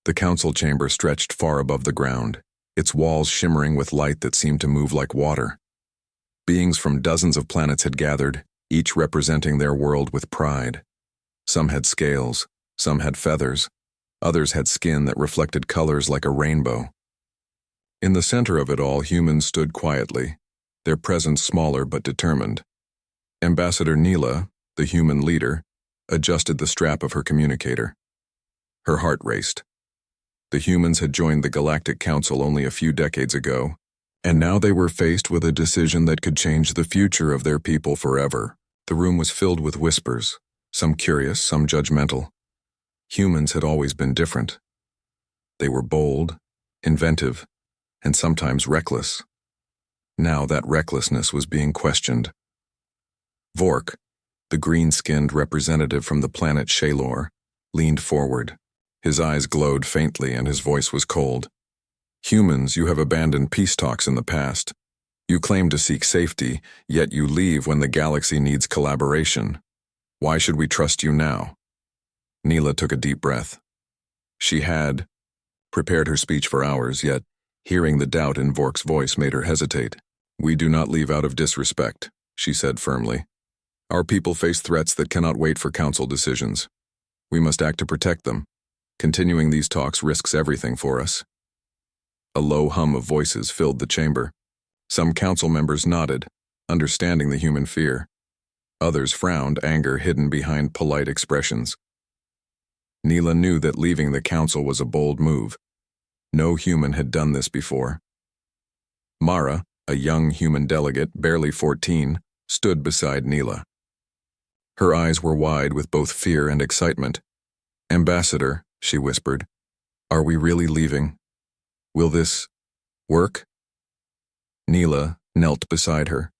The council chamber stretched far above the ground, its walls shimmering with light that seemed to move like water. Beings from dozens of planets had gathered, each representing their world with pride. Some had scales, some had feathers, others had skin that reflected colors like a rainbow. In the center of it all, humans stood quietly, their presence smaller but determined. Ambassador Neela, the human leader, adjusted the strap of her communicator. Her heart raced. The humans had joined the Galactic Council only a few decades ago, and now they were faced with a decision that could change the future of their people forever. The room was filled with whispers, some curious, some judgmental. Humans had always been different. They were bold, inventive, and sometimes reckless. Now that recklessness was being questioned. Vork, the green-skinned representative from the planet Shaylor, leaned forward. His eyes glowed faintly and his voice was cold. Humans, you have abandoned peace talks in the past. You claim to seek safety, yet you leave when the galaxy needs collaboration. Why should we trust you now? Neela took a deep breath. She had prepared her speech for hours, yet hearing the doubt in Vork's voice made her hesitate. We do not leave out of disrespect, she said firmly. Our people face threats that cannot wait for council decisions. We must act to protect them. Continuing these talks risks everything for us. A low hum of voices filled the chamber. Some council members nodded, understanding the human fear. Others frowned, anger hidden behind polite expressions. Neela knew that leaving the council was a bold move. No human had done this before. Mara, a young human delegate, barely 14, stood beside Neela. Her eyes were wide with both fear and excitement. Ambassador, she whispered, are we really leaving? Will this work? Neela knelt beside her.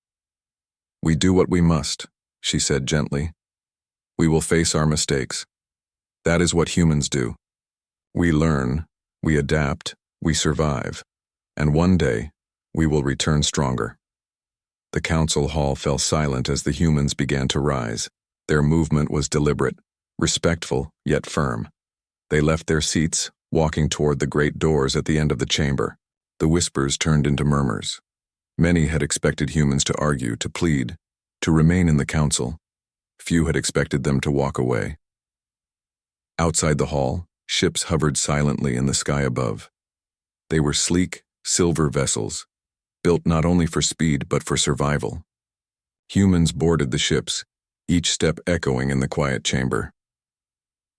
We do what we must, she said gently. We will face our mistakes. That is what humans do. We learn, we adapt, we survive, and one day we will return stronger. The council hall fell silent as the humans began to rise. Their movement was deliberate, respectful, yet firm. They left their seats, walking toward the great doors at the end of the chamber. The whispers turned into murmurs. Many had expected humans to argue, to plead, to remain in the council. Few had expected them to walk away. Outside the hall, ships hovered silently in the sky above. They were sleek, silver vessels, built not only for speed but for survival. Humans boarded the ships, each step echoing in the quiet chamber.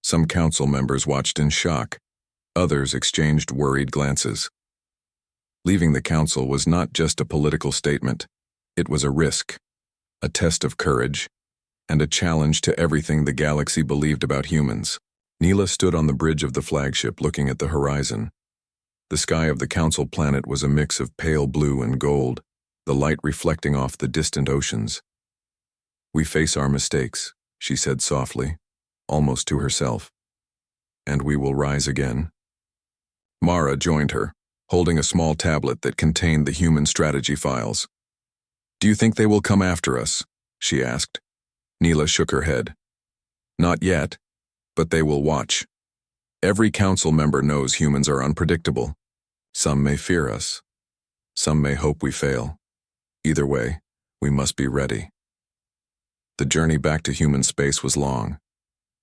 Some council members watched in shock. Others exchanged worried glances. Leaving the council was not just a political statement. It was a risk, a test of courage, and a challenge to everything the galaxy believed about humans. Neela stood on the bridge of the flagship looking at the horizon. The sky of the council planet was a mix of pale blue and gold, the light reflecting off the distant oceans. We face our mistakes, she said softly, almost to herself. And we will rise again. Mara joined her, holding a small tablet that contained the human strategy files. Do you think they will come after us? She asked. Neela shook her head. Not yet, but they will watch. Every council member knows humans are unpredictable. Some may fear us. Some may hope we fail. Either way, we must be ready. The journey back to human space was long.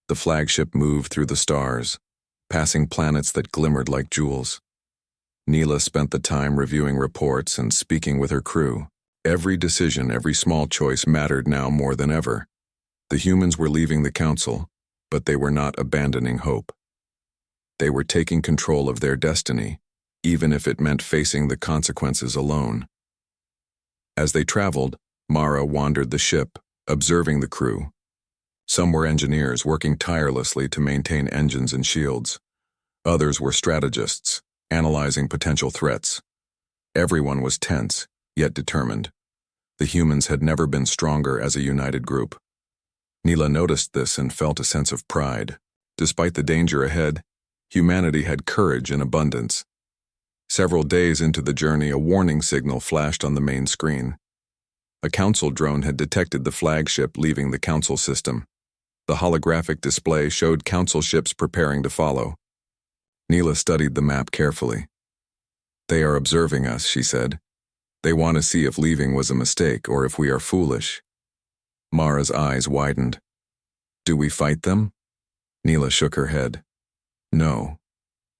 The flagship moved through the stars, passing planets that glimmered like jewels. Neela spent the time reviewing reports and speaking with her crew. Every decision, every small choice mattered now more than ever. The humans were leaving the council, but they were not abandoning hope. They were taking control of their destiny, even if it meant facing the consequences alone. As they traveled, Mara wandered the ship, observing the crew. Some were engineers working tirelessly to maintain engines and shields. Others were strategists, analyzing potential threats. Everyone was tense, yet determined. The humans had never been stronger as a united group. Neela noticed this and felt a sense of pride. Despite the danger ahead, humanity had courage in abundance. Several days into the journey, a warning signal flashed on the main screen. A council drone had detected the flagship leaving the council system. The holographic display showed council ships preparing to follow. Neela studied the map carefully. "They are observing us," she said. "They want to see if leaving was a mistake or if we are foolish." Mara's eyes widened. "Do we fight them?" Neela shook her head. "No.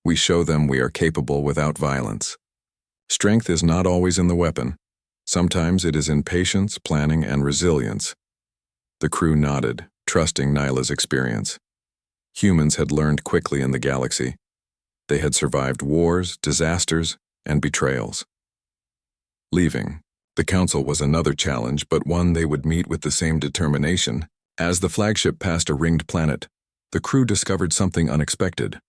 We show them we are capable without violence. Strength is not always in the weapon. Sometimes it is in patience, planning, and resilience." The crew nodded, trusting Nyla's experience. Humans had learned quickly in the galaxy. They had survived wars, disasters, and betrayals. Leaving, the Council was another challenge, but one they would meet with the same determination. As the flagship passed a ringed planet, the crew discovered something unexpected.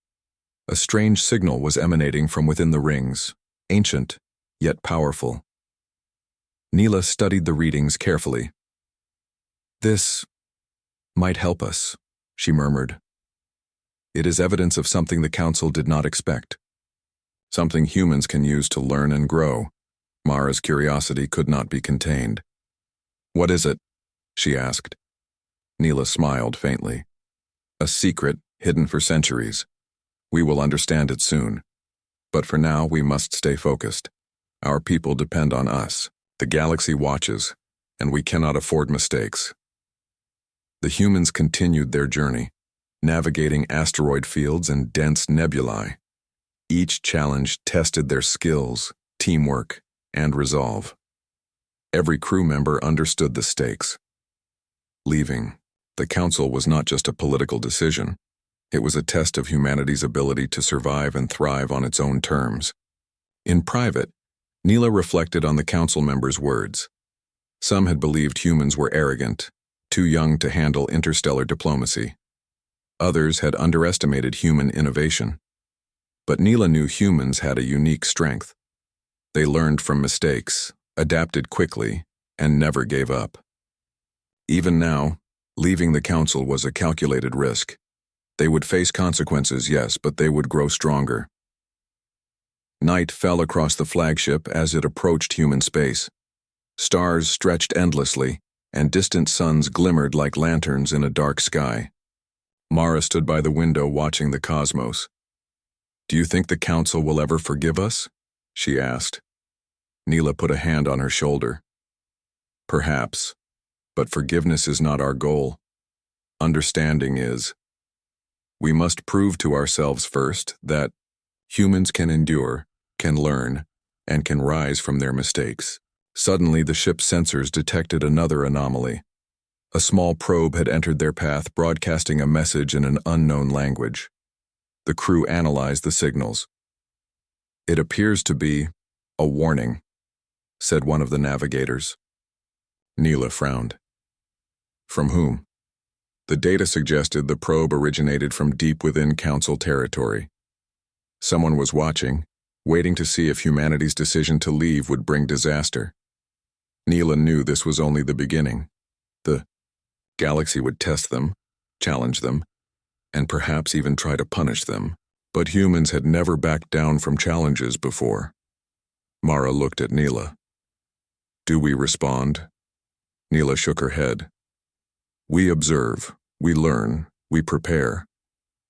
A strange signal was emanating from within the rings, ancient, yet powerful. Neela studied the readings carefully. "This might help us," she murmured. "It is evidence of something the Council did not expect. Something humans can use to learn and grow." Mara's curiosity could not be contained. "What is it?" she asked. Neela smiled faintly. "A secret hidden for centuries. We will understand it soon. But for now, we must stay focused. Our people depend on us. The galaxy watches, and we cannot afford mistakes." The humans continued their journey, navigating asteroid fields and dense nebulae. Each challenge tested their skills, teamwork, and resolve. Every crew member understood the stakes. Leaving, the Council was not just a political decision. It was a test of humanity's ability to survive and thrive on its own terms. In private, Neela reflected on the Council members' words. Some had believed humans were arrogant, too young to handle interstellar diplomacy. Others had underestimated human innovation. But Neela knew humans had a unique strength. They learned from mistakes, adapted quickly, and never gave up. Even now, leaving the Council was a calculated risk. They would face consequences, yes, but they would grow stronger. Night fell across the flagship as it approached human space. Stars stretched endlessly, and distant suns glimmered like lanterns in a dark sky. Mara stood by the window watching the cosmos. "Do you think the Council will ever forgive us?" she asked. Neela put a hand on her shoulder. "Perhaps, but forgiveness is not our goal. Understanding is. We must prove to ourselves first that humans can endure, can learn, and can rise from their mistakes." Suddenly, the ship's sensors detected another anomaly. A small probe had entered their path, broadcasting a message in an unknown language. The crew analyzed the signals. "It appears to be a warning," said one of the navigators. Neela frowned. "From whom?" The data suggested the probe originated from deep within Council territory. Someone was watching, waiting to see if humanity's decision to leave would bring disaster. Neela knew this was only the beginning. The galaxy would test them, challenge them, and perhaps even try to punish them. But humans had never backed down from challenges before. Mara looked at Neela. "Do we respond?" Neela shook her head. "We observe, we learn, we prepare.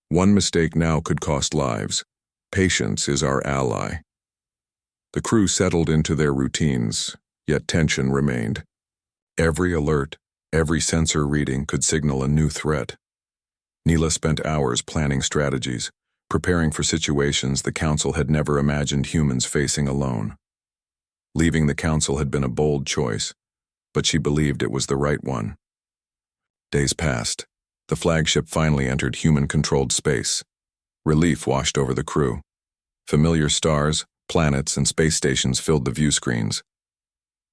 One mistake now could cost lives. Patience is our ally." The crew settled into their routines, yet tension remained. Every alert, every sensor reading could signal a new threat. Neela spent hours planning strategies, preparing for situations the Council had never imagined humans facing alone. Leaving the Council had been a bold choice, but she believed it was the right one. Days passed. The flagship finally entered human-controlled space. Relief washed over the crew. Familiar stars, planets, and space stations filled the view screens.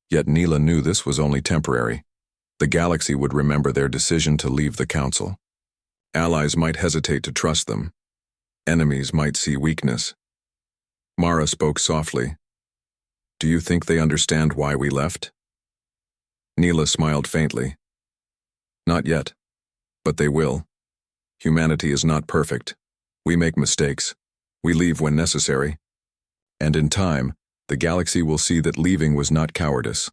Yet Neela knew this was only temporary. The galaxy would remember their decision to leave the Council. Allies might hesitate to trust them. Enemies might see weakness. Mara spoke softly. "Do you think they understand why we left?" Neela smiled faintly. "Not yet, but they will. Humanity is not perfect. We make mistakes. We leave when necessary. And in time, the galaxy will see that leaving was not cowardice.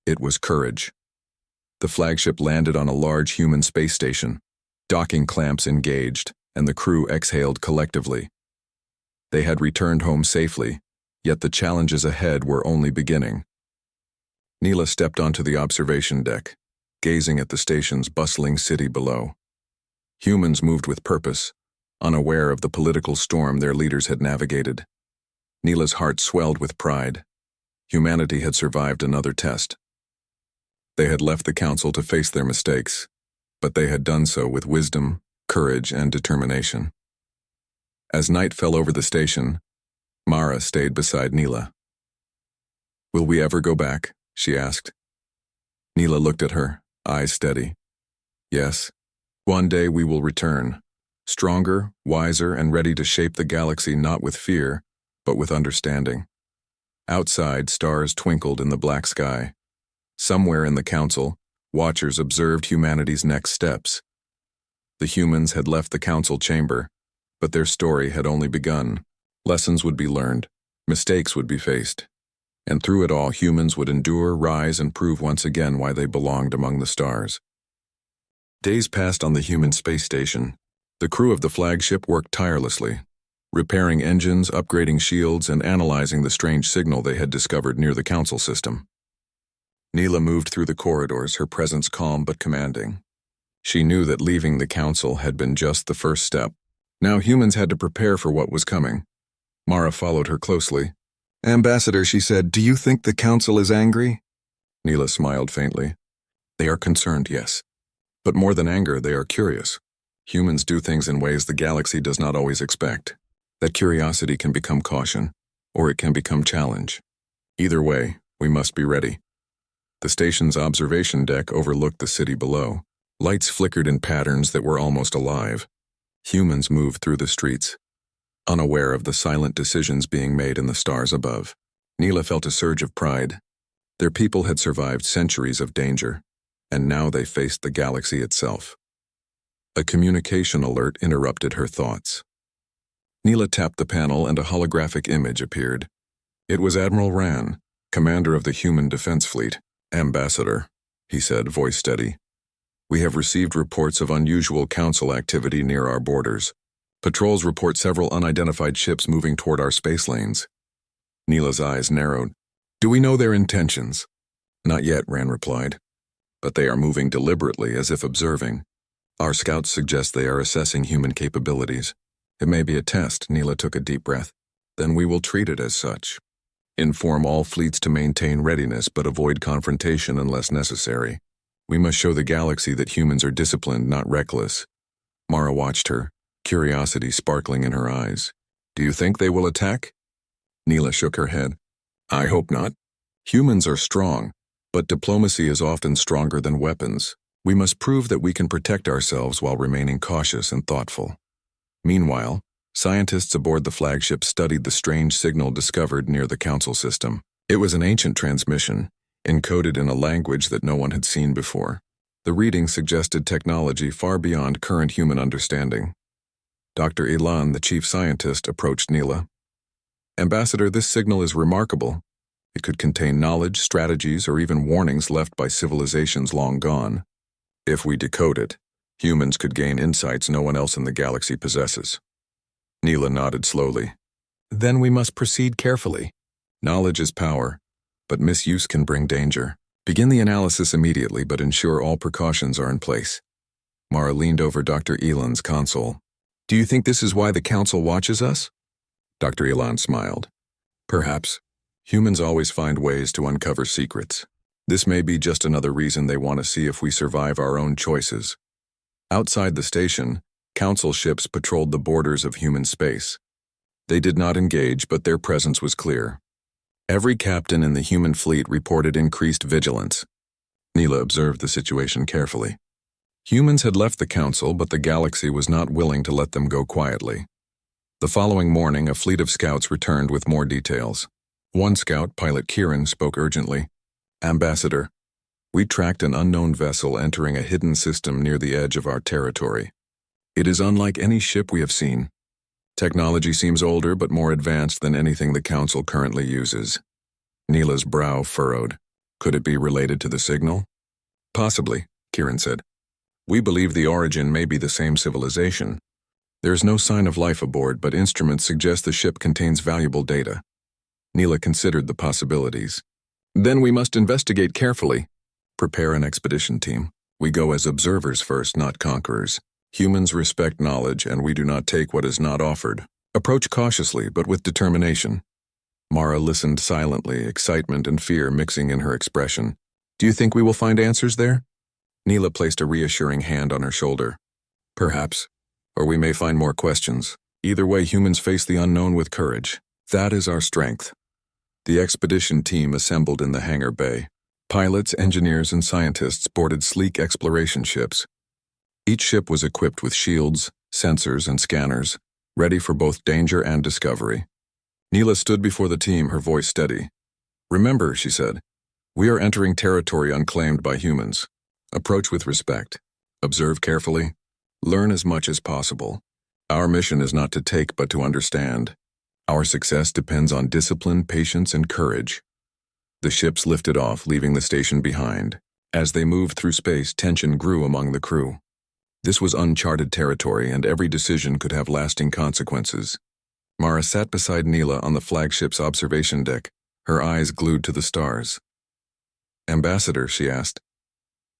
It was courage." The flagship landed on a large human space station. Docking clamps engaged, and the crew exhaled collectively. They had returned home safely, yet the challenges ahead were only beginning. Neela stepped onto the observation deck, gazing at the station's bustling city below. Humans moved with purpose, unaware of the political storm their leaders had navigated. Neela's heart swelled with pride. Humanity had survived another test. They had left the council to face their mistakes, but they had done so with wisdom, courage, and determination. As night fell over the station, Mara stayed beside Neela. "Will we ever go back?" she asked. Neela looked at her, eyes steady. "Yes, one day we will return, stronger, wiser, and ready to shape the galaxy not with fear, but with understanding." Outside, stars twinkled in the black sky. Somewhere in the council, watchers observed humanity's next steps. The humans had left the council chamber, but their story had only begun. Lessons would be learned, mistakes would be faced, and through it all humans would endure, rise, and prove once again why they belonged among the stars. Days passed on the human space station. The crew of the flagship worked tirelessly, repairing engines, upgrading shields, and analyzing the strange signal they had discovered near the council system. Neela moved through the corridors, her presence calm but commanding. She knew that leaving the council had been just the first step. Now humans had to prepare for what was coming. Mara followed her closely. "Ambassador," she said, "do you think the council is angry?" Neela smiled faintly. "They are concerned, yes. But more than anger, they are curious. Humans do things in ways the galaxy does not always expect. That curiosity can become caution, or it can become challenge. Either way, we must be ready." The station's observation deck overlooked the city below. Lights flickered in patterns that were almost alive. Humans moved through the streets, unaware of the silent decisions being made in the stars above. Neela felt a surge of pride. Their people had survived centuries of danger, and now they faced the galaxy itself. A communication alert interrupted her thoughts. Neela tapped the panel and a holographic image appeared. It was Admiral Ran, commander of the Human Defense Fleet. "Ambassador," he said, voice steady. "We have received reports of unusual council activity near our borders. Patrols report several unidentified ships moving toward our space lanes." Neela's eyes narrowed. "Do we know their intentions?" "Not yet," Ran replied. "But they are moving deliberately, as if observing. Our scouts suggest they are assessing human capabilities. It may be a test." Neela took a deep breath. "Then we will treat it as such. Inform all fleets to maintain readiness but avoid confrontation unless necessary. We must show the galaxy that humans are disciplined, not reckless." Mara watched her, curiosity sparkling in her eyes. "Do you think they will attack?" Neela shook her head. "I hope not. Humans are strong, but diplomacy is often stronger than weapons. We must prove that we can protect ourselves while remaining cautious and thoughtful." Meanwhile, scientists aboard the flagship studied the strange signal discovered near the council system. It was an ancient transmission, encoded in a language that no one had seen before. The reading suggested technology far beyond current human understanding. Dr. Elan, the chief scientist, approached Neela. "Ambassador, this signal is remarkable. It could contain knowledge, strategies, or even warnings left by civilizations long gone. If we decode it, humans could gain insights no one else in the galaxy possesses." Neela nodded slowly. "Then we must proceed carefully. Knowledge is power, but misuse can bring danger. Begin the analysis immediately, but ensure all precautions are in place." Mara leaned over Dr. Elan's console. "Do you think this is why the council watches us?" Dr. Elan smiled. "Perhaps. Humans always find ways to uncover secrets. This may be just another reason they want to see if we survive our own choices." Outside the station, council ships patrolled the borders of human space. They did not engage, but their presence was clear. Every captain in the human fleet reported increased vigilance. Neela observed the situation carefully. Humans had left the council, but the galaxy was not willing to let them go quietly. The following morning, a fleet of scouts returned with more details. One scout, Pilot Kieran, spoke urgently. "Ambassador, we tracked an unknown vessel entering a hidden system near the edge of our territory. It is unlike any ship we have seen. Technology seems older but more advanced than anything the Council currently uses." Neela's brow furrowed. Could it be related to the signal? "Possibly," Kieran said. "We believe the origin may be the same civilization. There is no sign of life aboard, but instruments suggest the ship contains valuable data. Neela considered the possibilities. Then we must investigate carefully. Prepare an expedition team. We go as observers first, not conquerors. Humans respect knowledge, and we do not take what is not offered. Approach cautiously, but with determination. Mara listened silently, excitement and fear mixing in her expression. Do you think we will find answers there? Neela placed a reassuring hand on her shoulder. Perhaps. Or we may find more questions. Either way, humans face the unknown with courage. That is our strength. The expedition team assembled in the hangar bay. Pilots, engineers, and scientists boarded sleek exploration ships. Each ship was equipped with shields, sensors, and scanners, ready for both danger and discovery. Neela stood before the team, her voice steady. Remember, she said, we are entering territory unclaimed by humans. Approach with respect. Observe carefully. Learn as much as possible. Our mission is not to take, but to understand. Our success depends on discipline, patience, and courage. The ships lifted off, leaving the station behind. As they moved through space, tension grew among the crew. This was uncharted territory, and every decision could have lasting consequences. Mara sat beside Neela on the flagship's observation deck, her eyes glued to the stars. Ambassador, she asked,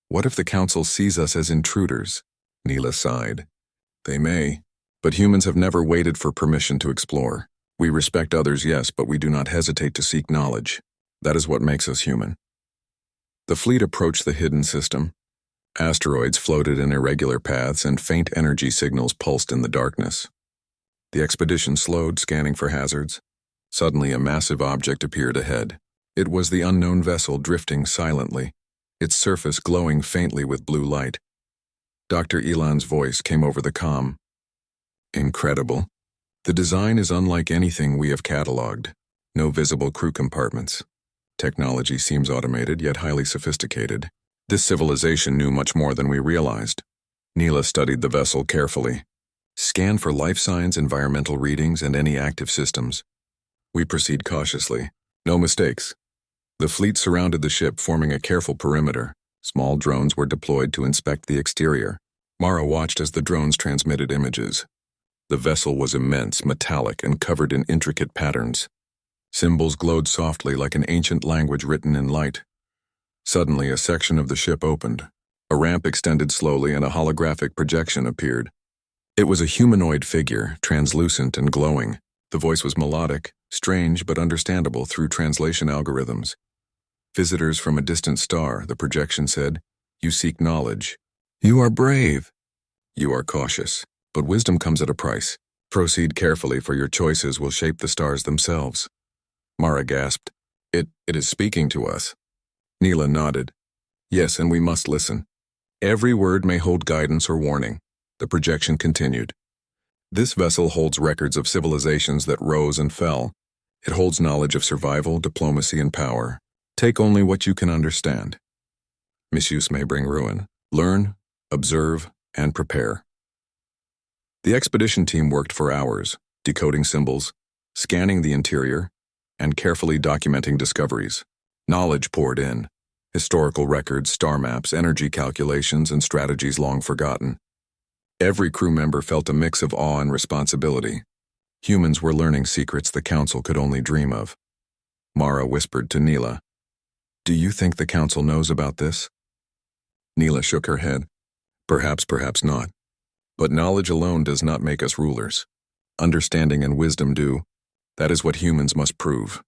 what if the Council sees us as intruders? Neela sighed. They may, but humans have never waited for permission to explore. We respect others, yes, but we do not hesitate to seek knowledge. That is what makes us human. The fleet approached the hidden system. Asteroids floated in irregular paths, and faint energy signals pulsed in the darkness. The expedition slowed, scanning for hazards. Suddenly, a massive object appeared ahead. It was the unknown vessel drifting silently, its surface glowing faintly with blue light. Dr. Elan's voice came over the comm. Incredible. The design is unlike anything we have catalogued. No visible crew compartments. Technology seems automated, yet highly sophisticated. This civilization knew much more than we realized. Neela studied the vessel carefully. Scan for life signs, environmental readings, and any active systems. We proceed cautiously. No mistakes. The fleet surrounded the ship, forming a careful perimeter. Small drones were deployed to inspect the exterior. Mara watched as the drones transmitted images. The vessel was immense, metallic, and covered in intricate patterns. Symbols glowed softly like an ancient language written in light. Suddenly, a section of the ship opened. A ramp extended slowly, and a holographic projection appeared. It was a humanoid figure, translucent and glowing. The voice was melodic, strange but understandable through translation algorithms. Visitors from a distant star, the projection said. You seek knowledge. You are brave. You are cautious. But wisdom comes at a price. Proceed carefully, for your choices will shape the stars themselves. Mara gasped. It is speaking to us. Neela nodded. Yes, and we must listen. Every word may hold guidance or warning. The projection continued. This vessel holds records of civilizations that rose and fell. It holds knowledge of survival, diplomacy, and power. Take only what you can understand. Misuse may bring ruin. Learn, observe, and prepare. The expedition team worked for hours, decoding symbols, scanning the interior, and carefully documenting discoveries. Knowledge poured in. Historical records, star maps, energy calculations, and strategies long forgotten. Every crew member felt a mix of awe and responsibility. Humans were learning secrets the Council could only dream of. Mara whispered to Neela, Do you think the Council knows about this? Neela shook her head. Perhaps, perhaps not. But knowledge alone does not make us rulers. Understanding and wisdom do. That is what humans must prove.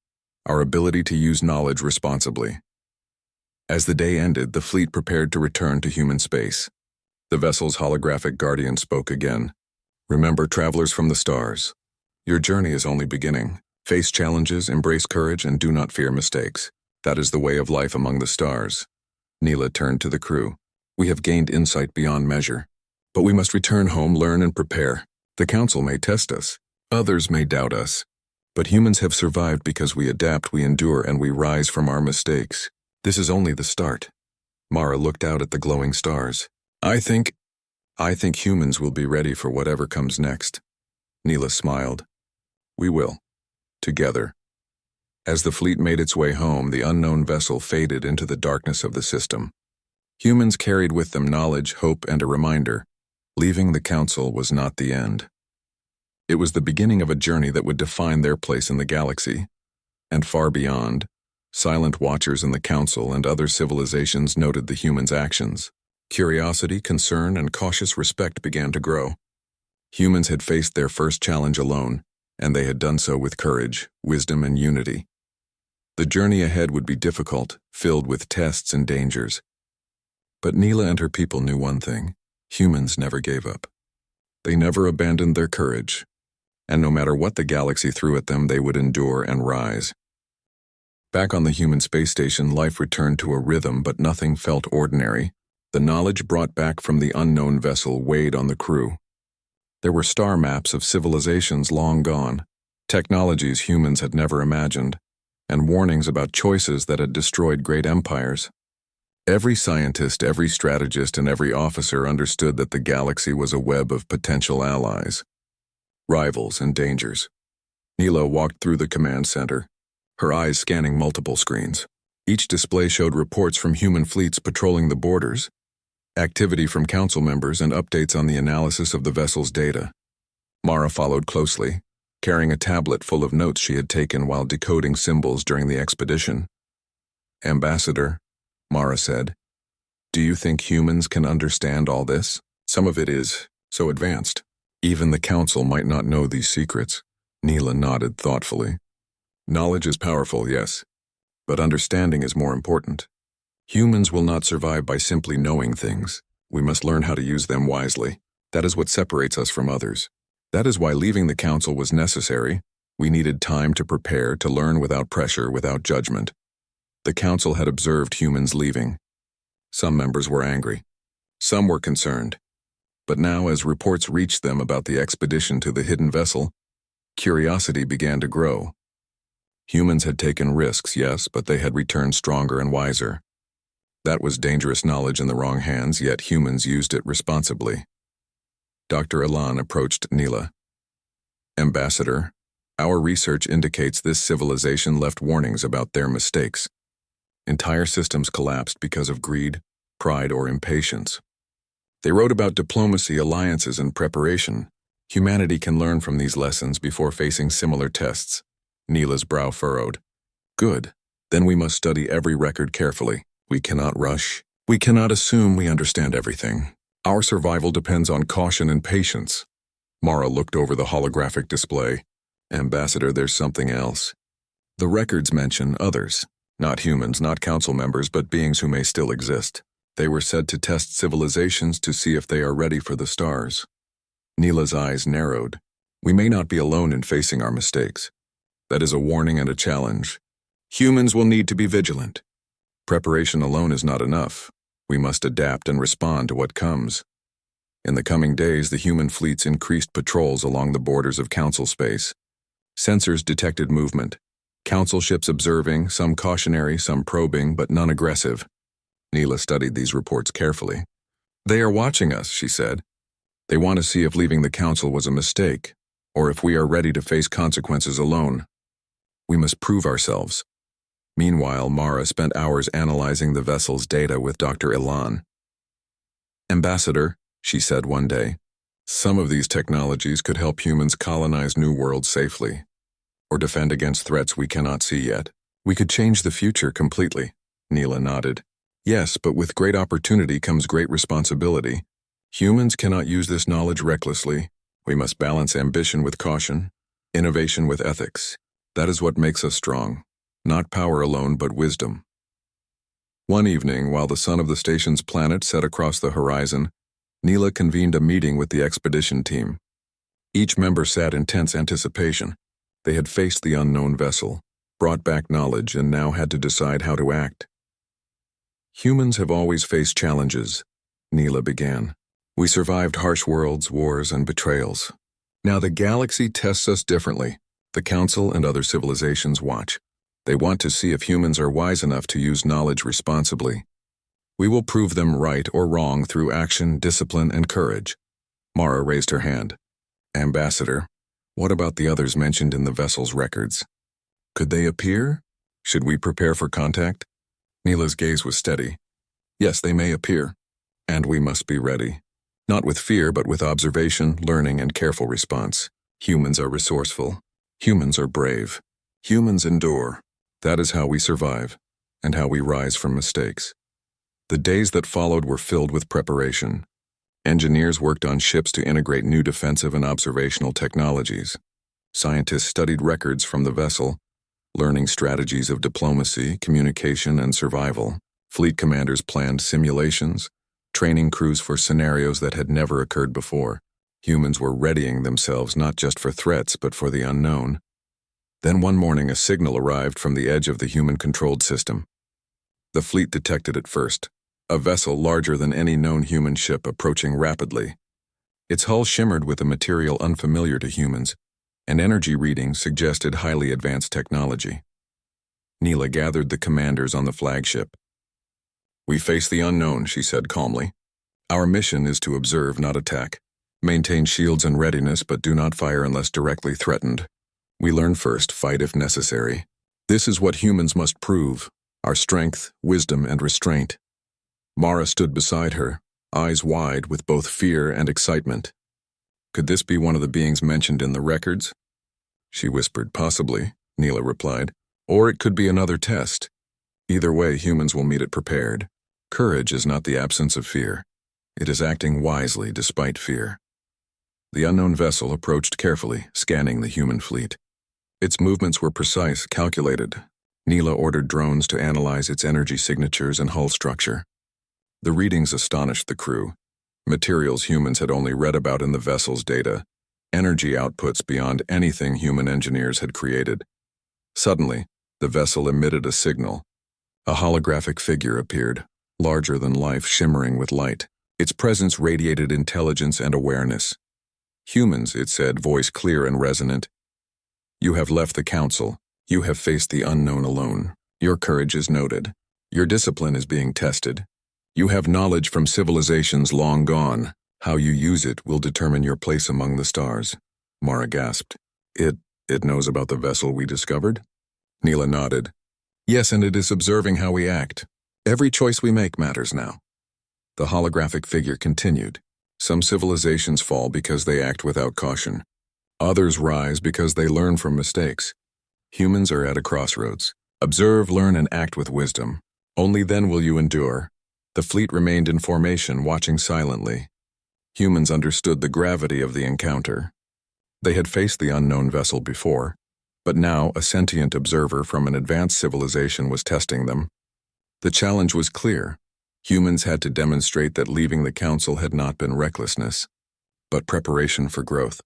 Our ability to use knowledge responsibly. As the day ended, the fleet prepared to return to human space. The vessel's holographic guardian spoke again. Remember, travelers from the stars. Your journey is only beginning. Face challenges, embrace courage, and do not fear mistakes. That is the way of life among the stars. Neela turned to the crew. We have gained insight beyond measure. But we must return home, learn, and prepare. The Council may test us. Others may doubt us. But humans have survived because we adapt, we endure, and we rise from our mistakes. This is only the start. Mara looked out at the glowing stars. I think humans will be ready for whatever comes next. Neela smiled. We will. Together. As the fleet made its way home, the unknown vessel faded into the darkness of the system. Humans carried with them knowledge, hope, and a reminder. Leaving the Council was not the end. It was the beginning of a journey that would define their place in the galaxy. And far beyond, silent watchers in the Council and other civilizations noted the humans' actions. Curiosity, concern, and cautious respect began to grow. Humans had faced their first challenge alone, and they had done so with courage, wisdom, and unity. The journey ahead would be difficult, filled with tests and dangers. But Neela and her people knew one thing: humans never gave up. They never abandoned their courage, and no matter what the galaxy threw at them, they would endure and rise. Back on the human space station, life returned to a rhythm, but nothing felt ordinary. The knowledge brought back from the unknown vessel weighed on the crew. There were star maps of civilizations long gone, technologies humans had never imagined, and warnings about choices that had destroyed great empires. Every scientist, every strategist, and every officer understood that the galaxy was a web of potential allies, rivals, and dangers. Neela walked through the command center, her eyes scanning multiple screens. Each display showed reports from human fleets patrolling the borders, activity from council members, and updates on the analysis of the vessel's data. Mara followed closely, carrying a tablet full of notes she had taken while decoding symbols during the expedition. "Ambassador," Mara said, "do you think humans can understand all this? Some of it is so advanced. Even the council might not know these secrets." Neela nodded thoughtfully. "Knowledge is powerful, yes, but understanding is more important. Humans will not survive by simply knowing things. We must learn how to use them wisely. That is what separates us from others. That is why leaving the council was necessary. We needed time to prepare, to learn without pressure, without judgment." The council had observed humans leaving. Some members were angry. Some were concerned. But now, as reports reached them about the expedition to the hidden vessel, curiosity began to grow. Humans had taken risks, yes, but they had returned stronger and wiser. That was dangerous knowledge in the wrong hands, yet humans used it responsibly. Dr. Elan approached Neela. "Ambassador, our research indicates this civilization left warnings about their mistakes. Entire systems collapsed because of greed, pride, or impatience. They wrote about diplomacy, alliances, and preparation. Humanity can learn from these lessons before facing similar tests." Neela's brow furrowed. "Good. Then we must study every record carefully. We cannot rush. We cannot assume we understand everything. Our survival depends on caution and patience." Mara looked over the holographic display. "Ambassador, there's something else. The records mention others. Not humans, not council members, but beings who may still exist. They were said to test civilizations to see if they are ready for the stars." Neela's eyes narrowed. "We may not be alone in facing our mistakes. That is a warning and a challenge. Humans will need to be vigilant. Preparation alone is not enough. We must adapt and respond to what comes." In the coming days, the human fleets increased patrols along the borders of council space. Sensors detected movement. Council ships observing, some cautionary, some probing, but none aggressive. Neela studied these reports carefully. "They are watching us," she said. "They want to see if leaving the council was a mistake, or if we are ready to face consequences alone. We must prove ourselves." Meanwhile, Mara spent hours analyzing the vessel's data with Dr. Elan. "Ambassador," she said one day, "some of these technologies could help humans colonize new worlds safely, or defend against threats we cannot see yet. We could change the future completely." Neela nodded. "Yes, but with great opportunity comes great responsibility. Humans cannot use this knowledge recklessly. We must balance ambition with caution, innovation with ethics. That is what makes us strong. Not power alone, but wisdom." One evening, while the sun of the station's planet set across the horizon, Neela convened a meeting with the expedition team. Each member sat in tense anticipation. They had faced the unknown vessel, brought back knowledge, and now had to decide how to act. "Humans have always faced challenges," Neela began. "We survived harsh worlds, wars, and betrayals. Now the galaxy tests us differently. The Council and other civilizations watch. They want to see if humans are wise enough to use knowledge responsibly. We will prove them right or wrong through action, discipline, and courage." Mara raised her hand. "Ambassador, what about the others mentioned in the vessel's records? Could they appear? Should we prepare for contact?" Neela's gaze was steady. "Yes, they may appear. And we must be ready. Not with fear, but with observation, learning, and careful response. Humans are resourceful. Humans are brave. Humans endure. That is how we survive, and how we rise from mistakes. The days that followed were filled with preparation. Engineers worked on ships to integrate new defensive and observational technologies. Scientists studied records from the vessel, learning strategies of diplomacy, communication, and survival. Fleet commanders planned simulations, training crews for scenarios that had never occurred before. Humans were readying themselves not just for threats but for the unknown. Then one morning a signal arrived from the edge of the human-controlled system. The fleet detected it first, a vessel larger than any known human ship approaching rapidly. Its hull shimmered with a material unfamiliar to humans, and energy readings suggested highly advanced technology. Neela gathered the commanders on the flagship. "We face the unknown," she said calmly. "Our mission is to observe, not attack. Maintain shields in readiness, but do not fire unless directly threatened. We learn first, fight if necessary. This is what humans must prove, our strength, wisdom, and restraint." Mara stood beside her, eyes wide with both fear and excitement. "Could this be one of the beings mentioned in the records?" She whispered. "Possibly," Neela replied. "Or it could be another test. Either way, humans will meet it prepared. Courage is not the absence of fear. It is acting wisely despite fear." The unknown vessel approached carefully, scanning the human fleet. Its movements were precise, calculated. Neela ordered drones to analyze its energy signatures and hull structure. The readings astonished the crew. Materials humans had only read about in the vessel's data. Energy outputs beyond anything human engineers had created. Suddenly, the vessel emitted a signal. A holographic figure appeared, larger than life, shimmering with light. Its presence radiated intelligence and awareness. "Humans," it said, voice clear and resonant. "You have left the council. You have faced the unknown alone. Your courage is noted. Your discipline is being tested. You have knowledge from civilizations long gone. How you use it will determine your place among the stars." Mara gasped. It knows about the vessel we discovered?" Neela nodded. "Yes, and it is observing how we act. Every choice we make matters now." The holographic figure continued. "Some civilizations fall because they act without caution. Others rise because they learn from mistakes. Humans are at a crossroads. Observe, learn, and act with wisdom. Only then will you endure." The fleet remained in formation, watching silently. Humans understood the gravity of the encounter. They had faced the unknown vessel before, but now a sentient observer from an advanced civilization was testing them. The challenge was clear. Humans had to demonstrate that leaving the council had not been recklessness, but preparation for growth.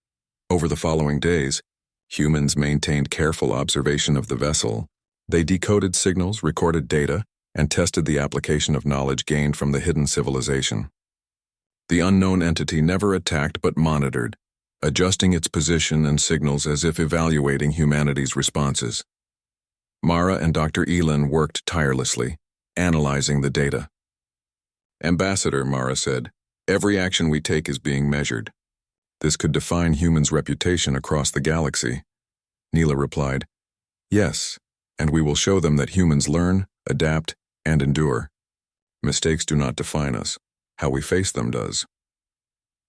Over the following days, humans maintained careful observation of the vessel. They decoded signals, recorded data, and tested the application of knowledge gained from the hidden civilization. The unknown entity never attacked but monitored, adjusting its position and signals as if evaluating humanity's responses. Mara and Dr. Elin worked tirelessly, analyzing the data. "Ambassador," Mara said, "every action we take is being measured. This could define humans' reputation across the galaxy." Neela replied, "Yes, and we will show them that humans learn, adapt, and endure. Mistakes do not define us. How we face them does."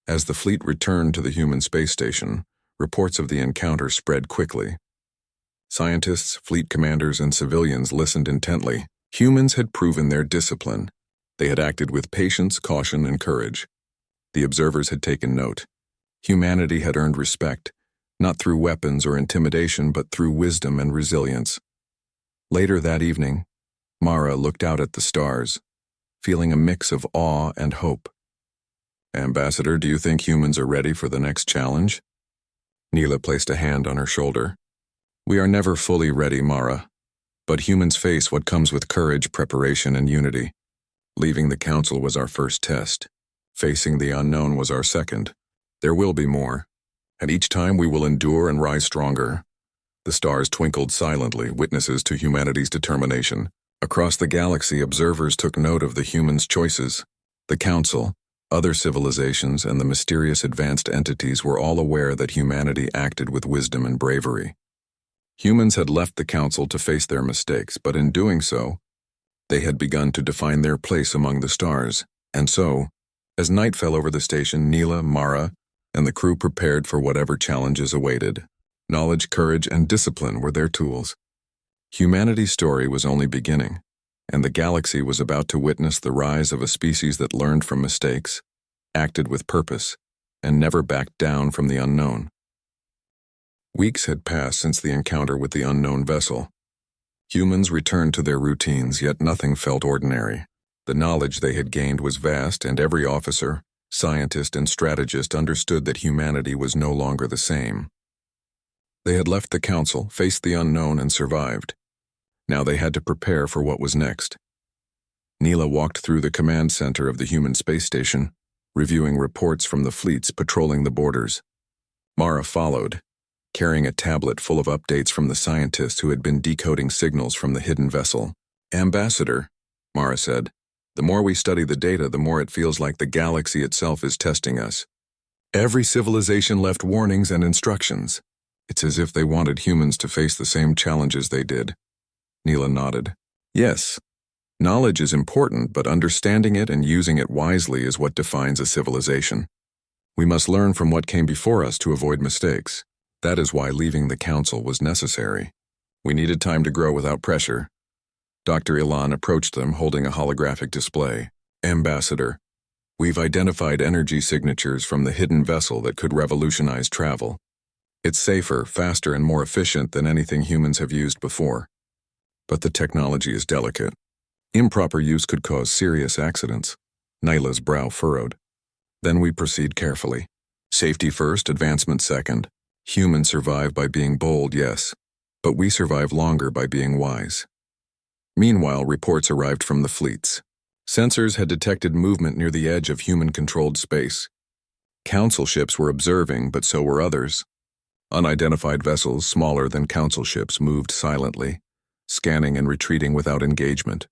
As the fleet returned to the human space station, reports of the encounter spread quickly. Scientists, fleet commanders, and civilians listened intently. Humans had proven their discipline. They had acted with patience, caution, and courage. The observers had taken note. Humanity had earned respect, not through weapons or intimidation, but through wisdom and resilience. Later that evening, Mara looked out at the stars, feeling a mix of awe and hope. "Ambassador, do you think humans are ready for the next challenge?" Neela placed a hand on her shoulder. "We are never fully ready, Mara, but humans face what comes with courage, preparation, and unity. Leaving the council was our first test. Facing the unknown was our second. There will be more, and each time we will endure and rise stronger." The stars twinkled silently, witnesses to humanity's determination. Across the galaxy, observers took note of the humans' choices. The council, other civilizations, and the mysterious advanced entities were all aware that humanity acted with wisdom and bravery. Humans had left the council to face their mistakes, but in doing so, they had begun to define their place among the stars. And so, as night fell over the station, Neela, Mara, and the crew prepared for whatever challenges awaited. Knowledge, courage, and discipline were their tools. Humanity's story was only beginning, and the galaxy was about to witness the rise of a species that learned from mistakes, acted with purpose, and never backed down from the unknown. Weeks had passed since the encounter with the unknown vessel. Humans returned to their routines, yet nothing felt ordinary. The knowledge they had gained was vast, and every officer, scientist, and strategist understood that humanity was no longer the same. They had left the Council, faced the unknown, and survived. Now they had to prepare for what was next. Neela walked through the command center of the human space station, reviewing reports from the fleets patrolling the borders. Mara followed, carrying a tablet full of updates from the scientists who had been decoding signals from the hidden vessel. "Ambassador," Mara said, "the more we study the data, the more it feels like the galaxy itself is testing us. Every civilization left warnings and instructions. It's as if they wanted humans to face the same challenges they did." Neela nodded. "Yes, knowledge is important, but understanding it and using it wisely is what defines a civilization. We must learn from what came before us to avoid mistakes. That is why leaving the Council was necessary. We needed time to grow without pressure." Dr. Ilan approached them, holding a holographic display. "Ambassador, we've identified energy signatures from the hidden vessel that could revolutionize travel. It's safer, faster, and more efficient than anything humans have used before. But the technology is delicate. Improper use could cause serious accidents." Nyla's brow furrowed. "Then we proceed carefully. Safety first, advancement second. Humans survive by being bold, yes, but we survive longer by being wise." Meanwhile, reports arrived from the fleets. Sensors had detected movement near the edge of human-controlled space. Council ships were observing, but so were others. Unidentified vessels, smaller than Council ships, moved silently, scanning and retreating without engagement.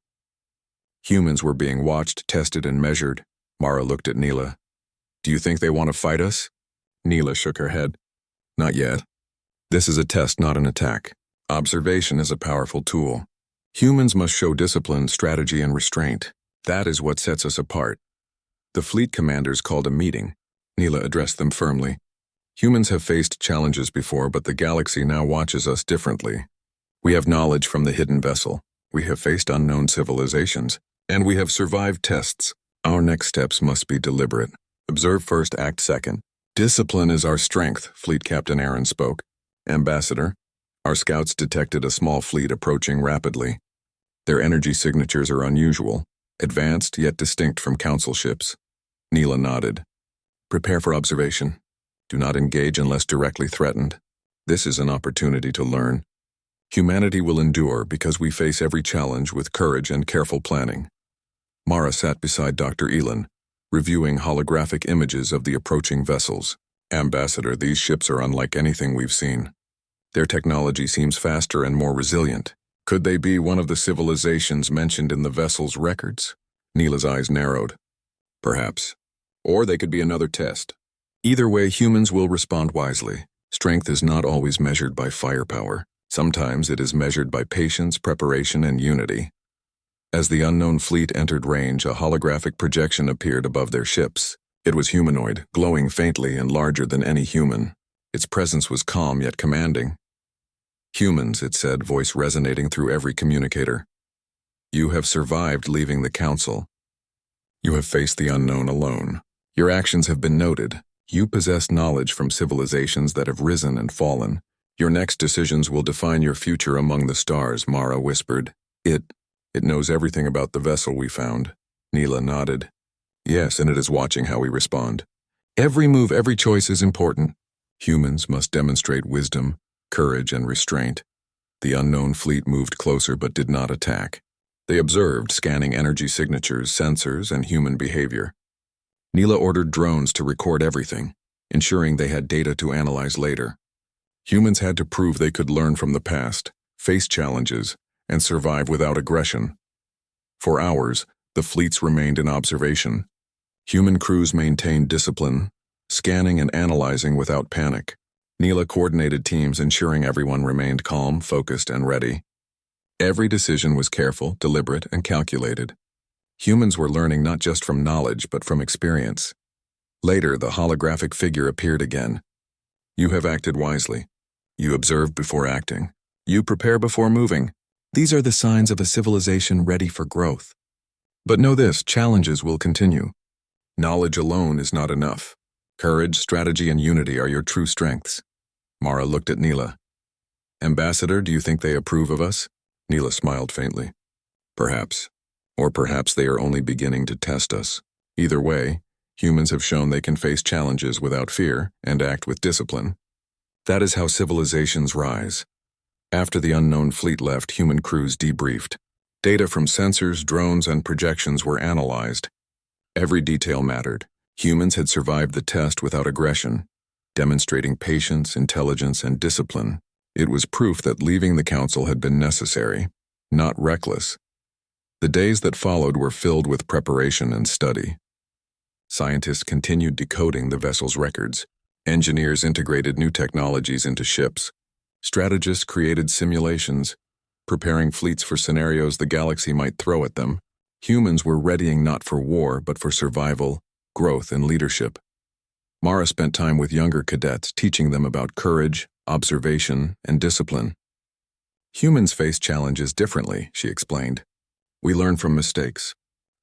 Humans were being watched, tested, and measured. Mara looked at Neela. "Do you think they want to fight us?" Neela shook her head. "Not yet. This is a test, not an attack. Observation is a powerful tool. Humans must show discipline, strategy, and restraint. That is what sets us apart." The fleet commanders called a meeting. Neela addressed them firmly. "Humans have faced challenges before, but the galaxy now watches us differently. We have knowledge from the hidden vessel. We have faced unknown civilizations, and we have survived tests. Our next steps must be deliberate. Observe first, act second. Discipline is our strength," Fleet Captain Aaron spoke. "Ambassador, our scouts detected a small fleet approaching rapidly. Their energy signatures are unusual, advanced yet distinct from Council ships." Neela nodded. "Prepare for observation. Do not engage unless directly threatened. This is an opportunity to learn. Humanity will endure because we face every challenge with courage and careful planning." Mara sat beside Dr. Elan, reviewing holographic images of the approaching vessels. "Ambassador, these ships are unlike anything we've seen. Their technology seems faster and more resilient. Could they be one of the civilizations mentioned in the vessel's records?" Neela's eyes narrowed. "Perhaps. Or they could be another test. Either way, humans will respond wisely. Strength is not always measured by firepower. Sometimes it is measured by patience, preparation, and unity." As the unknown fleet entered range, a holographic projection appeared above their ships. It was humanoid, glowing faintly and larger than any human. Its presence was calm yet commanding. "Humans," it said, voice resonating through every communicator. "You have survived leaving the Council. You have faced the unknown alone. Your actions have been noted. You possess knowledge from civilizations that have risen and fallen. Your next decisions will define your future among the stars," Mara whispered. It knows everything about the vessel we found." Neela nodded. "Yes, and it is watching how we respond. Every move, every choice is important. Humans must demonstrate wisdom, courage, and restraint." The unknown fleet moved closer but did not attack. They observed, scanning energy signatures, sensors, and human behavior. Neela ordered drones to record everything, ensuring they had data to analyze later. Humans had to prove they could learn from the past, face challenges, and survive without aggression. For hours, the fleets remained in observation. Human crews maintained discipline, scanning and analyzing without panic. Neela coordinated teams, ensuring everyone remained calm, focused, and ready. Every decision was careful, deliberate, and calculated. Humans were learning not just from knowledge, but from experience. Later, the holographic figure appeared again. You have acted wisely. You observe before acting. You prepare before moving. These are the signs of a civilization ready for growth. But know this, challenges will continue. Knowledge alone is not enough. Courage, strategy, and unity are your true strengths. Mara looked at Neela. Ambassador, do you think they approve of us? Neela smiled faintly. Perhaps. Or perhaps they are only beginning to test us. Either way, humans have shown they can face challenges without fear and act with discipline. That is how civilizations rise. After the unknown fleet left, human crews debriefed. Data from sensors, drones, and projections were analyzed. Every detail mattered. Humans had survived the test without aggression, demonstrating patience, intelligence, and discipline. It was proof that leaving the council had been necessary, not reckless. The days that followed were filled with preparation and study. Scientists continued decoding the vessel's records. Engineers integrated new technologies into ships. Strategists created simulations, preparing fleets for scenarios the galaxy might throw at them. Humans were readying not for war, but for survival, growth, and leadership. Mara spent time with younger cadets, teaching them about courage, observation, and discipline. Humans face challenges differently, she explained. We learn from mistakes.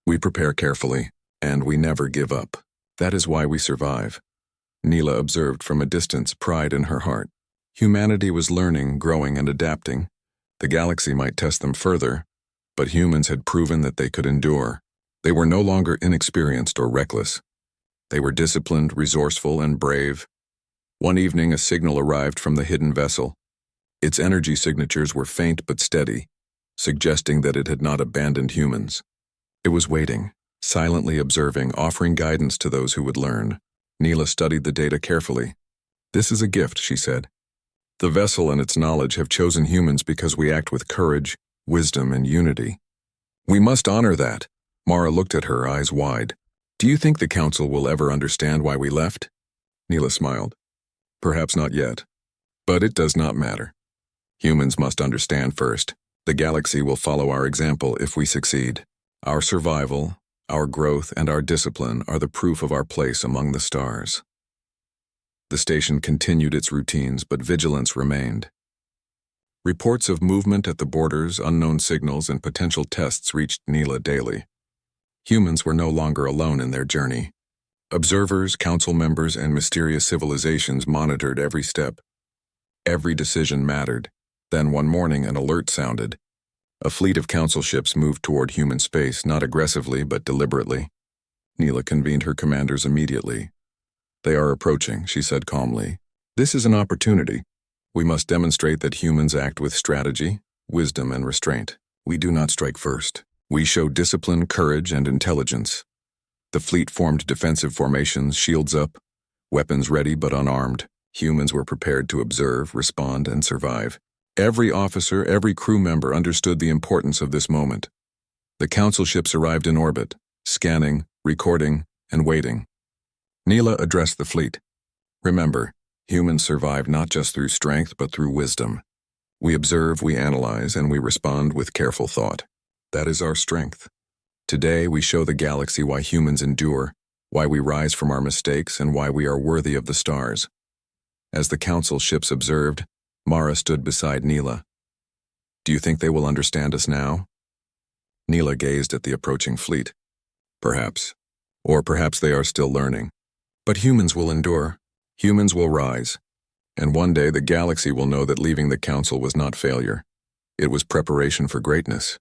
We prepare carefully, and we never give up. That is why we survive. Neela observed from a distance, pride in her heart. Humanity was learning, growing, and adapting. The galaxy might test them further, but humans had proven that they could endure. They were no longer inexperienced or reckless. They were disciplined, resourceful, and brave. One evening, a signal arrived from the hidden vessel. Its energy signatures were faint but steady, suggesting that it had not abandoned humans. It was waiting, silently observing, offering guidance to those who would learn. Neela studied the data carefully. This is a gift, she said. The vessel and its knowledge have chosen humans because we act with courage, wisdom, and unity. We must honor that. Mara looked at her, eyes wide. Do you think the Council will ever understand why we left? Neela smiled. Perhaps not yet. But it does not matter. Humans must understand first. The galaxy will follow our example if we succeed. Our survival, our growth, and our discipline are the proof of our place among the stars. The station continued its routines, but vigilance remained. Reports of movement at the borders, unknown signals, and potential tests reached Neela daily. Humans were no longer alone in their journey. Observers, council members, and mysterious civilizations monitored every step. Every decision mattered. Then one morning an alert sounded. A fleet of council ships moved toward human space, not aggressively but deliberately. Neela convened her commanders immediately. They are approaching, she said calmly. This is an opportunity. We must demonstrate that humans act with strategy, wisdom, and restraint. We do not strike first. We show discipline, courage, and intelligence. The fleet formed defensive formations, shields up, weapons ready but unarmed. Humans were prepared to observe, respond, and survive. Every officer, every crew member understood the importance of this moment. The council ships arrived in orbit, scanning, recording, and waiting. Neela addressed the fleet. Remember, humans survive not just through strength but through wisdom. We observe, we analyze, and we respond with careful thought. That is our strength. Today we show the galaxy why humans endure, why we rise from our mistakes, and why we are worthy of the stars. As the council ships observed, Mara stood beside Neela. Do you think they will understand us now? Neela gazed at the approaching fleet. Perhaps. Or perhaps they are still learning. But humans will endure. Humans will rise. And one day the galaxy will know that leaving the council was not failure. It was preparation for greatness.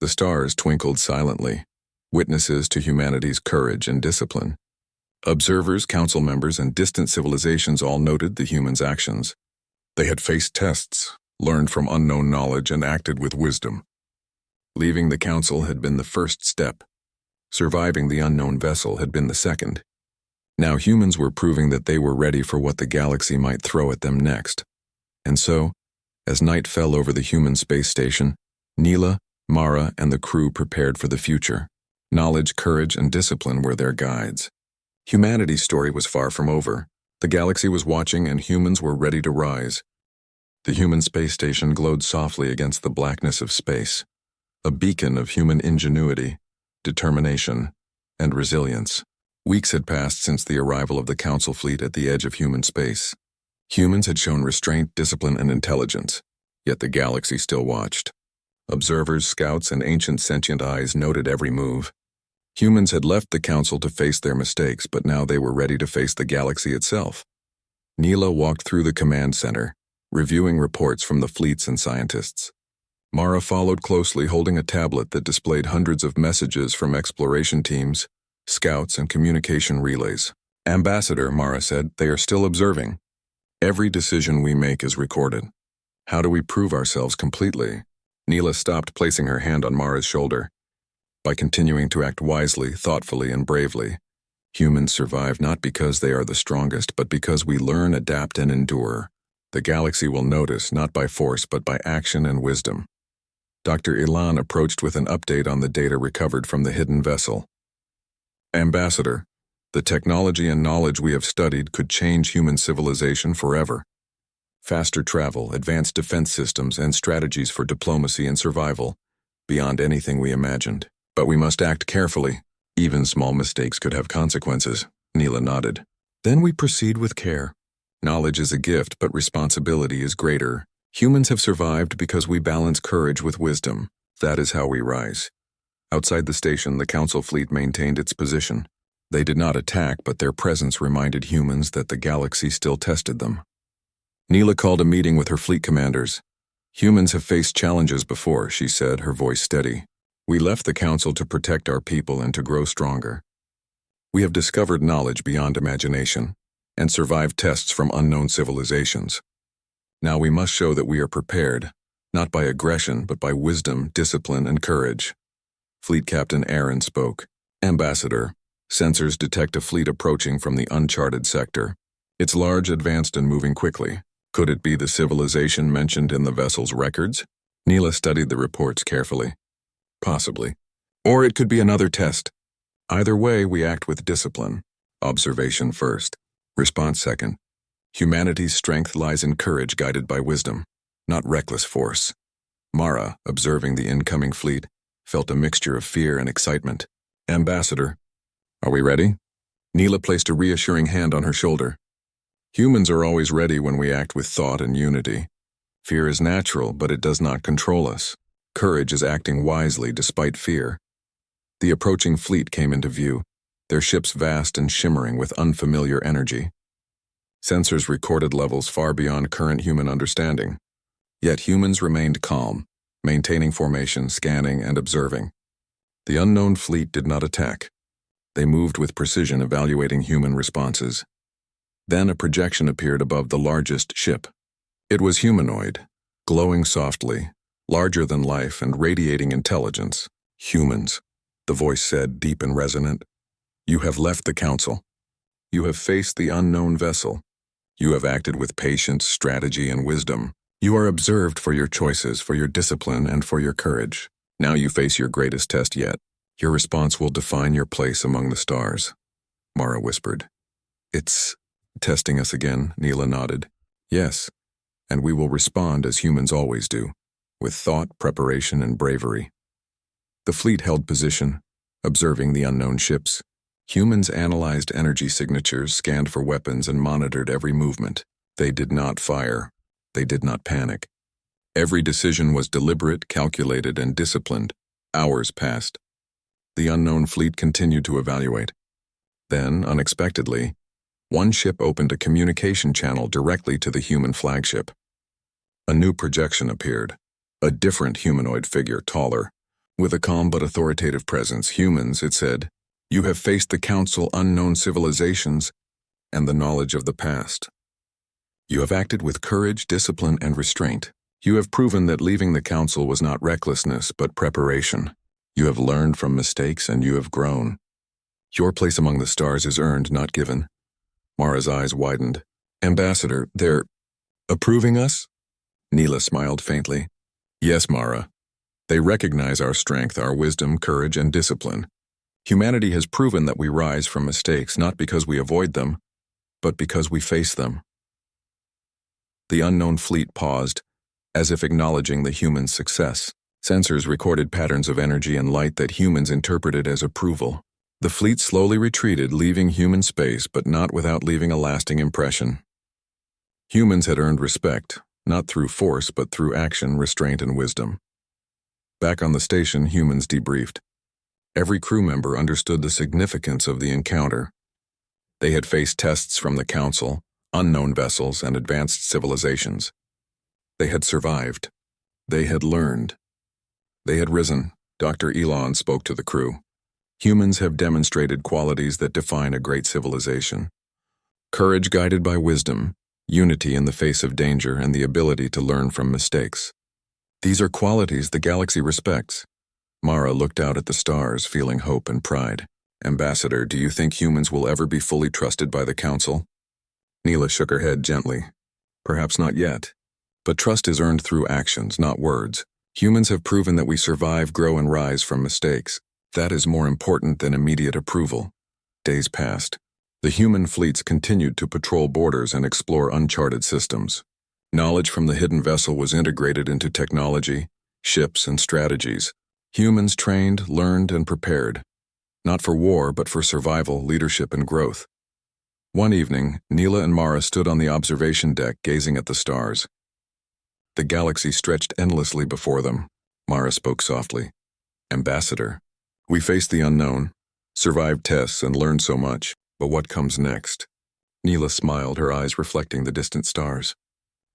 The stars twinkled silently, witnesses to humanity's courage and discipline. Observers, council members, and distant civilizations all noted the humans' actions. They had faced tests, learned from unknown knowledge, and acted with wisdom. Leaving the council had been the first step. Surviving the unknown vessel had been the second. Now humans were proving that they were ready for what the galaxy might throw at them next. And so, as night fell over the human space station, Neela, Mara, and the crew prepared for the future. Knowledge, courage, and discipline were their guides. Humanity's story was far from over. The galaxy was watching, and humans were ready to rise. The human space station glowed softly against the blackness of space, a beacon of human ingenuity, determination, and resilience. Weeks had passed since the arrival of the Council fleet at the edge of human space. Humans had shown restraint, discipline, and intelligence, yet the galaxy still watched. Observers, scouts, and ancient sentient eyes noted every move. Humans had left the Council to face their mistakes, but now they were ready to face the galaxy itself. Neela walked through the command center, reviewing reports from the fleets and scientists. Mara followed closely, holding a tablet that displayed hundreds of messages from exploration teams, scouts, and communication relays. "Ambassador," Mara said, "they are still observing. Every decision we make is recorded. How do we prove ourselves completely?" Neela stopped, placing her hand on Mara's shoulder. "By continuing to act wisely, thoughtfully, and bravely. Humans survive not because they are the strongest, but because we learn, adapt, and endure. The galaxy will notice, not by force, but by action and wisdom." Dr. Ilan approached with an update on the data recovered from the hidden vessel. "Ambassador, the technology and knowledge we have studied could change human civilization forever. Faster travel, advanced defense systems, and strategies for diplomacy and survival, beyond anything we imagined. But we must act carefully. Even small mistakes could have consequences." Neela nodded. "Then we proceed with care. Knowledge is a gift, but responsibility is greater. Humans have survived because we balance courage with wisdom. That is how we rise." Outside the station, the Council fleet maintained its position. They did not attack, but their presence reminded humans that the galaxy still tested them. Neela called a meeting with her fleet commanders. "Humans have faced challenges before," she said, her voice steady. "We left the Council to protect our people and to grow stronger. We have discovered knowledge beyond imagination and survived tests from unknown civilizations. Now we must show that we are prepared, not by aggression, but by wisdom, discipline, and courage." Fleet Captain Aaron spoke. "Ambassador, sensors detect a fleet approaching from the uncharted sector. It's large, advanced, and moving quickly. Could it be the civilization mentioned in the vessel's records?" Neela studied the reports carefully. "Possibly. Or it could be another test. Either way, we act with discipline. Observation first, response second. Humanity's strength lies in courage guided by wisdom, not reckless force." Mara, observing the incoming fleet, felt a mixture of fear and excitement. "Ambassador, are we ready?" Neela placed a reassuring hand on her shoulder. "Humans are always ready when we act with thought and unity. Fear is natural, but it does not control us. Courage is acting wisely despite fear." The approaching fleet came into view, their ships vast and shimmering with unfamiliar energy. Sensors recorded levels far beyond current human understanding. Yet humans remained calm, maintaining formation, scanning, and observing. The unknown fleet did not attack. They moved with precision, evaluating human responses. Then a projection appeared above the largest ship. It was humanoid, glowing softly, larger than life and radiating intelligence. "Humans," the voice said, deep and resonant. "You have left the Council. You have faced the unknown vessel. You have acted with patience, strategy, and wisdom. You are observed for your choices, for your discipline, and for your courage. Now you face your greatest test yet. Your response will define your place among the stars." Mara whispered. "It's testing us again," Neela nodded. "Yes, and we will respond as humans always do, with thought, preparation, and bravery." The fleet held position, observing the unknown ships. Humans analyzed energy signatures, scanned for weapons, and monitored every movement. They did not fire. They did not panic. Every decision was deliberate, calculated, and disciplined. Hours passed. The unknown fleet continued to evaluate. Then, unexpectedly, one ship opened a communication channel directly to the human flagship. A new projection appeared. A different humanoid figure, taller. With a calm but authoritative presence, "Humans," it said, "you have faced the Council, unknown civilizations, and the knowledge of the past. You have acted with courage, discipline, and restraint. You have proven that leaving the Council was not recklessness, but preparation. You have learned from mistakes, and you have grown. Your place among the stars is earned, not given." Mara's eyes widened. "Ambassador, they're approving us?" Neela smiled faintly. "Yes, Mara. They recognize our strength, our wisdom, courage, and discipline. Humanity has proven that we rise from mistakes not because we avoid them, but because we face them." The unknown fleet paused, as if acknowledging the human's success. Sensors recorded patterns of energy and light that humans interpreted as approval. The fleet slowly retreated, leaving human space, but not without leaving a lasting impression. Humans had earned respect, not through force but through action, restraint, and wisdom. Back on the station, humans debriefed. Every crew member understood the significance of the encounter. They had faced tests from the Council, unknown vessels, and advanced civilizations. They had survived. They had learned. They had risen. Dr. Elon spoke to the crew. Humans have demonstrated qualities that define a great civilization. Courage guided by wisdom, unity in the face of danger, and the ability to learn from mistakes. These are qualities the galaxy respects. Mara looked out at the stars, feeling hope and pride. Ambassador, do you think humans will ever be fully trusted by the Council? Neela shook her head gently. Perhaps not yet. But trust is earned through actions, not words. Humans have proven that we survive, grow, and rise from mistakes. That is more important than immediate approval. Days passed. The human fleets continued to patrol borders and explore uncharted systems. Knowledge from the hidden vessel was integrated into technology, ships, and strategies. Humans trained, learned, and prepared. Not for war, but for survival, leadership, and growth. One evening, Neela and Mara stood on the observation deck, gazing at the stars. The galaxy stretched endlessly before them. Mara spoke softly. Ambassador, we faced the unknown, survived tests, and learned so much, but what comes next? Neela smiled, her eyes reflecting the distant stars.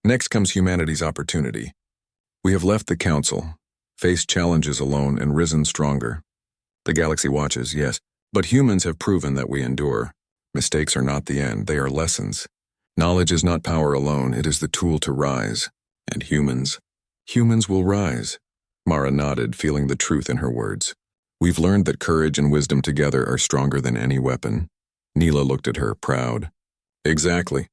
Next comes humanity's opportunity. We have left the Council, faced challenges alone, and risen stronger. The galaxy watches, yes, but humans have proven that we endure. Mistakes are not the end, they are lessons. Knowledge is not power alone, it is the tool to rise. And humans will rise. Mara nodded, feeling the truth in her words. We've learned that courage and wisdom together are stronger than any weapon. Neela looked at her, proud. Exactly.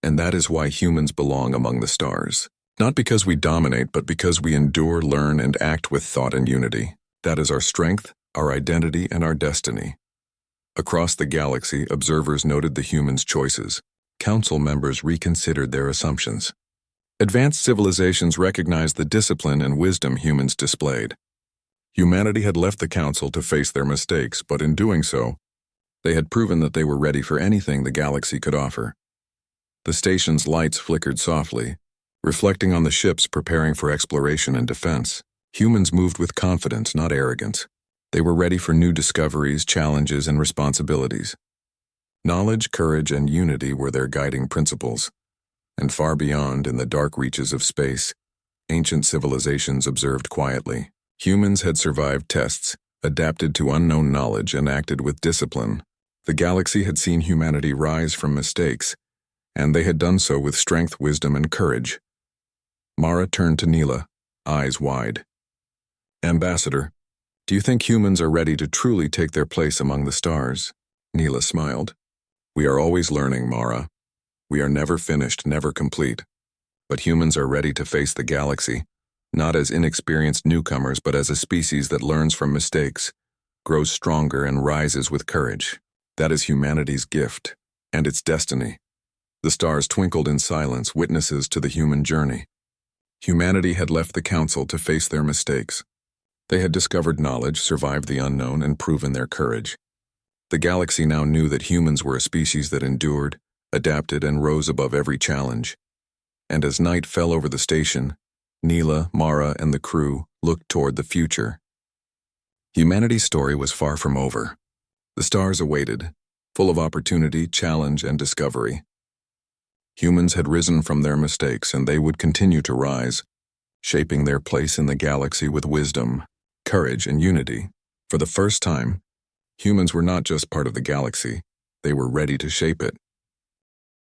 And that is why humans belong among the stars. Not because we dominate, but because we endure, learn, and act with thought and unity. That is our strength, our identity, and our destiny. Across the galaxy, observers noted the humans' choices. Council members reconsidered their assumptions. Advanced civilizations recognized the discipline and wisdom humans displayed. Humanity had left the Council to face their mistakes, but in doing so, they had proven that they were ready for anything the galaxy could offer. The station's lights flickered softly, reflecting on the ships preparing for exploration and defense. Humans moved with confidence, not arrogance. They were ready for new discoveries, challenges, and responsibilities. Knowledge, courage, and unity were their guiding principles. And far beyond, in the dark reaches of space, ancient civilizations observed quietly. Humans had survived tests, adapted to unknown knowledge, and acted with discipline. The galaxy had seen humanity rise from mistakes, and they had done so with strength, wisdom, and courage. Mara turned to Neela, eyes wide. Ambassador, do you think humans are ready to truly take their place among the stars? Neela smiled. We are always learning, Mara. We are never finished, never complete. But humans are ready to face the galaxy, not as inexperienced newcomers, but as a species that learns from mistakes, grows stronger, and rises with courage. That is humanity's gift, and its destiny. The stars twinkled in silence, witnesses to the human journey. Humanity had left the Council to face their mistakes. They had discovered knowledge, survived the unknown, and proven their courage. The galaxy now knew that humans were a species that endured, adapted, and rose above every challenge. And as night fell over the station, Neela, Mara, and the crew looked toward the future. Humanity's story was far from over. The stars awaited, full of opportunity, challenge, and discovery. Humans had risen from their mistakes, and they would continue to rise, shaping their place in the galaxy with wisdom, courage, and unity. For the first time, humans were not just part of the galaxy, they were ready to shape it.